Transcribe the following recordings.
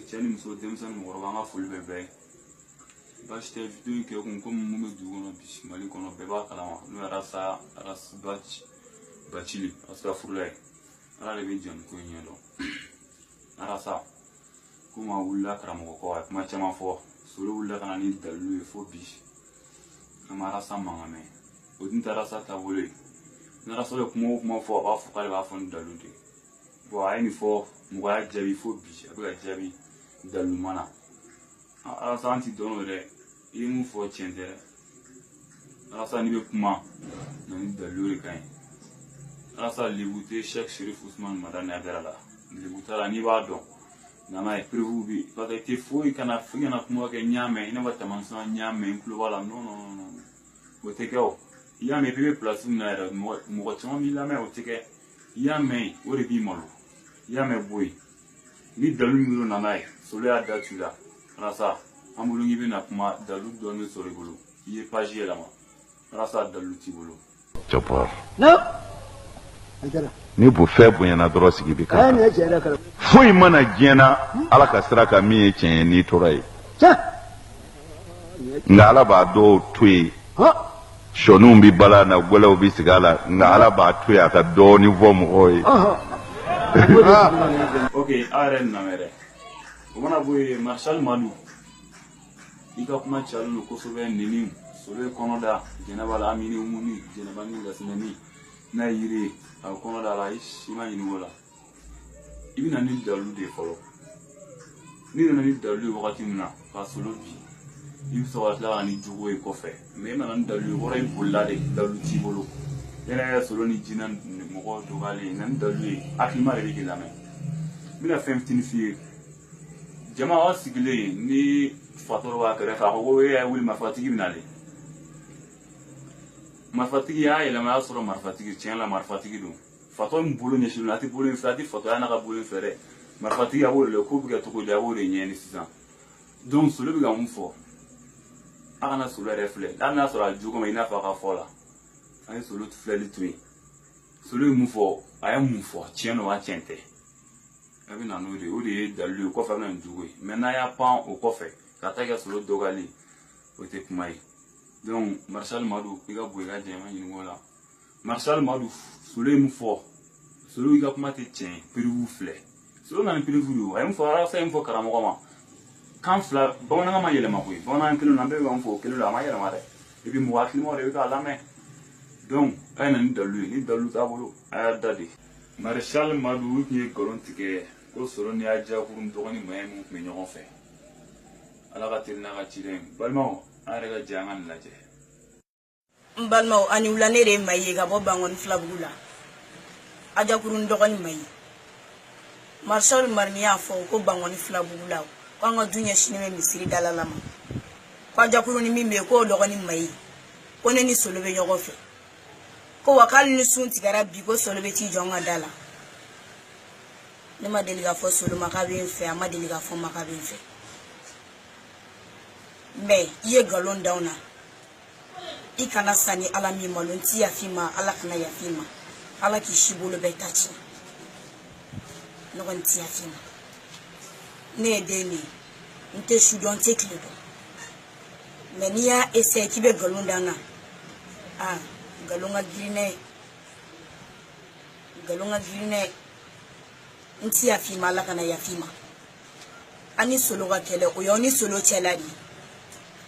Tiens, nous sommes des gens qui ont fait le bébé. Parce que vidéo qui est comme nous devons bismali qu'on a bébé kalama. Nous arasa bachili aska furlay. Ala le bijan ko nyelo. Arasa kuma wulla karamo ko ay kuma chama fo. Solo wulla kana ni dalu fo bi. Amara sa mangame. Odin tarasa tabule. Nara solo kuma fo ba fo kale ba fo dalu de. Bo ay ni fo muga jabi fo bi. Abuga jabi dalu mana. Arasa anti dono de. Il nous faut tiendre. Alors ça n'y a pas de l'eau quand. Alors ça l'écouter chaque chérif Ousmane Madame Agarala. L'écouter la niva donc. Nama est prévu. Parce que t'es fou et qu'on a fait un account que nyame. Il n'a pas de mention nyame. Inclus voilà non. Au tekeo. Il y a mes bébés place où n'a pas moitié mille la main au teke. Il y a mes au début malo. Il y a mes boy. Ni de l'eau n'a Solo a datu là. Alors ça. Ambulungi bina kuma dalu donu sorigulu iye page la ma rasa dalu tibulu chopor no ni bu fe bunyana doro sigi bi ka foi mana jena ala ka siraka mi e chen ni torai ngala ba do tui shonu bi bala na gola bi sigala ngala ba tui aka do ni vom hoy okay aren na mere umana buy Marshal Manu ika kuma chalu ko sobe nini sobe konoda jenaba amini umuni jenaba ni lasinani na yire a konoda la ishima yini wala ibina ni dalu de folo ni na ni dalu wakati mna ka solo bi ibi so wala ni jugo e kofe me na ni dalu wora ibulade dalu tibolo yana solo ni jinan mo ko to gale nan dalu akima re bi lame mina 15 fi jama wasigile ni fatoro wa kare fa ko ya wul mafatigi binale mafatigi ya ila ma asro mafatigi tiens la mafatigi do fato mbulu ne shulu ati bulu fati fato ana ka bulu fere mafatigi ya wul le ko biga to ko ya wul nyeni sisan donc solo biga mfo ana solo refle ana solo jugo ma ina fa ka fola ay solo tu fleli tui solo mfo ay mfo tiens wa tiente abi na no de o de dalu ko fa na jugo mena ya pan o ko fe Kataga solo dogali ote kumai donc Marshal Madu iga buega jema yingola Marshal Madu solo mu fo solo iga kuma te chen privu fle solo na privu do ay mu fo ara sa mu fo karamo kama kan fla bona ma yele ma ko bona kilo na be mu fo kilo la ma yele ma de e bi mu wakli mo de ka la me donc ay na ni dalu tabolo ay dadi Marshal Madu ki golontike ko solo ni aja kurum dogoni mayemu me nyogon fe ala ka tirina ka cilen balmaw an yɛrɛ ka jangan lajɛ balmaw ani wulane de maye ka bɔ bangoni filabugu la ajakurun dɔgɔni maye Marshal Marni y'a fɔ ko bangoni filabugu la ko an ka du ɲɛsini bɛ misiri dalala ma ko ajakurun ni min bɛ ko dɔgɔni maye ko ne ni solo bɛ ɲɔgɔn fɛ ko wa k'ale ni sun tigɛra bi ko solo bɛ t'i jɔ n ka da la ne ma deli ka fɔ solo ma k'a bɛ n fɛ a ma deli ka fɔ ma k'a bɛ n fɛ mais iye galon dauna ikana sani ala mi malon ti yafima ala kana yafima ala ki shibolo be tachi no gon ti yafima ne deni nte shudon te kledo mais ni ya essayer ki be galon dauna galonga grine nti yafima ala kana yafima ani solo ga kele o yoni solo cheladi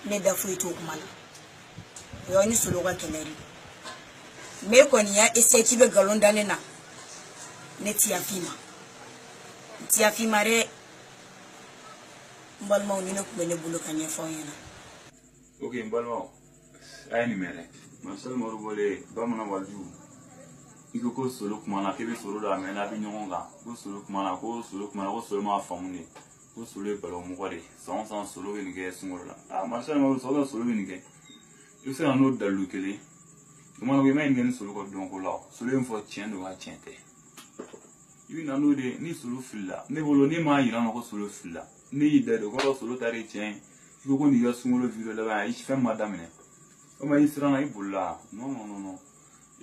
ne da fuito kuma la yo ni solo ga keneri me ko ni ya ese ki be galon dane na ne ti afima re mbalma ni ne ko ne bulu kan ya fonyana okay mbalma ay ni mere Marshal Madu bole bamana walju iko ko solo kuma na kebe solo da me na bi nyonga ko solo kuma na ko solo ma famune ko solo balo mo gore sans solo ni ke sungora Marshal Madu solo ni ke yo se anu dalu kele mo no be mai ngene solo ko don ko la solo en fo tien do ha tiente yo na no de ni solo filla ne bolo ni ma yira no ko solo filla ni ide do ko solo tare tien ko ni ya sungolo video la ba ich fem madame ne o ma isra na ibulla no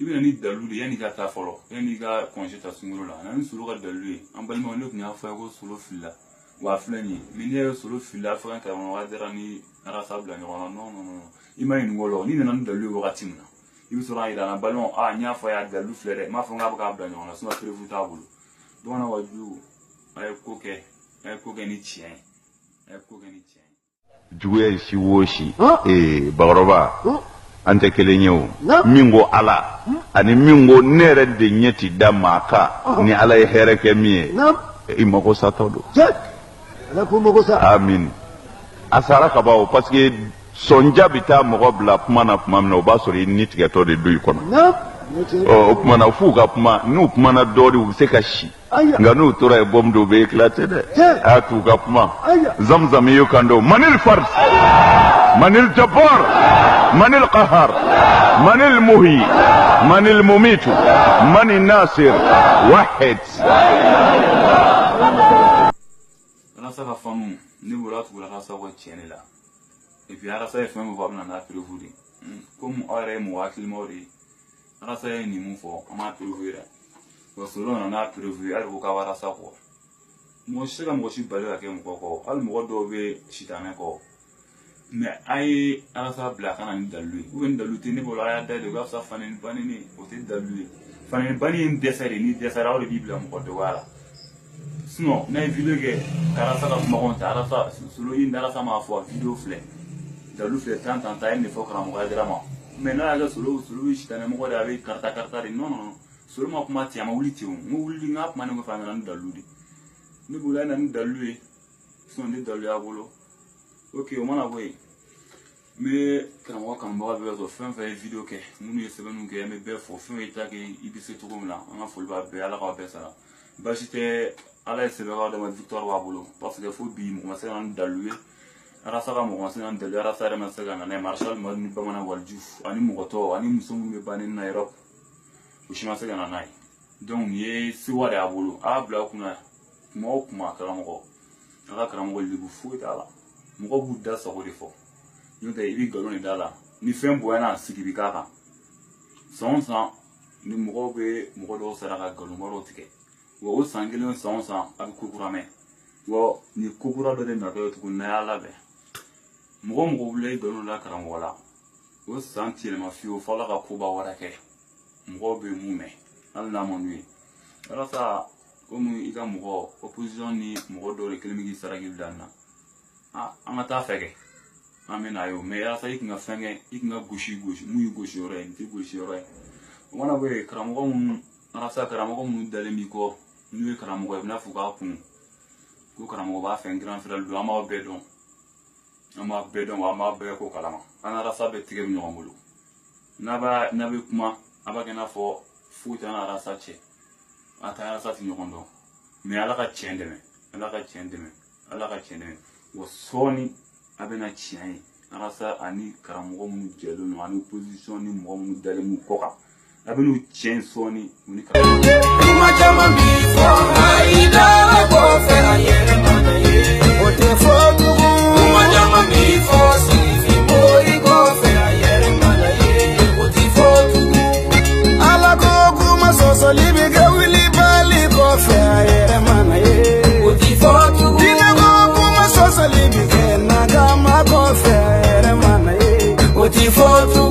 ibina ni dalu de yani ka ta folo yani ka congé ta sungolo la na ni solo ka dalu an balma ne ko nya fa ko solo filla wa filani mini solo fila fa kan wa dira ni rasa bla non imani ngolo ni nan dalu wakati mna ibi sura ida na ballon nya fa ya dalu flere ma fa ngaba ka bla non so prévu tabulu dona waju ay koke ni chien juwe si woshi bagoroba ante kelenyo mingo ala ani mingo nere de nyeti damaka ni ala here ke mie imako satodo ala ko mako sa amin asara ka bawo parce que sonja bita mogo bla kuma na kuma no ba sori ni tigeto de duy kono o kuma na fuga kuma nu kuma na dori u se ka shi nga nu tora bom do be éclater de atu ga kuma zamzam yo kando manil fars manil jabbar manil qahar manil muhi manil mumitu manil nasir wahid ana saka famu ni bulat gula ka sawa chenela et puis ara sa fm va na prévu comme ore mu wakil mori ara sa ni mu fo ama prévu wasolo na prévu ar ko ka wara sa ko mo shiga mo shi bale ka ke ko al mo do be shitane ko mais ay ara sa bla kana ni dalu ou en dalu tini bola ya de ga sa fanen banini o te dalu fanen bani desere ni desere o bible mo ko wala sinon na vidéo ke ara sa ka mo konta ara sa solo in ara sa ma fo vidéo flé dalu flé tant ne faut que mo ga drama mais na ga solo shitane mo ko da be karta non solo ma kuma ti ama wuli ti mo wuli ngap ma ngo fa nan dalu di ni bula nan dalu e son de dalu ya bolo ok o mana boy mais quand moi quand moi be zo fin fait vidéo ke munu ye sebenu ke me be fo fin eta ke ibise to comme là on faut ba be ala ka be ça ba j'étais ala se be ga de ma victoire wa bolo parce que faut bi mo ma se nan dalu ara saka mo ma se nan dalu ara sa re ma se ga na marshal mo ni ba mana waljuf ani mo to ani musumu be banin na Europe ushima se ga na nai donc ye si wa da bolo a bla kuna mo kuma karamoko ala karamoko libu fu eta la mo bu da sa ko defo yo de ibi galo ni dala ni fem boana sigibi kaka sonsa ni mo be mo do sara ka galo mo rotike wo sangelo sonsa abi kukurame wo ni kukura do de na do to na ala be mo bule galo la karamoko la wo santi le mafio fala ka kuba wara ke mo be mume alla mo nui ala sa comme ika mo opposition ni mo do le kelemi sara ki dana amata fege amena yo me ya sa ikinga fenge ikinga gushi muyu gushi ore nti gushi ore wana we kramo mun arasa kramo mun dale mi ko nu kramo na fuga kun ko kramo ba fe grand frère do ama bedon ama be ko kalama ana rasa be tige mi ngomulu na be kuma abake na fo futa na rasa che ata rasa ti nyondo me ala ka chendeme wasoni abena chiai arasa ani karamogo mu jelo no ani position ni mo mu dale mu koka abenu chen soni uni ka ma jama mi fo aida ko fe ayere manaye o te fo ma jama mi fo si fi mori ko fe ayere manaye o te fo ala ko kuma so so libi ga wili bali ko fe ayere manaye o te fo Salibi ke na gama ko fere manaye oti fotu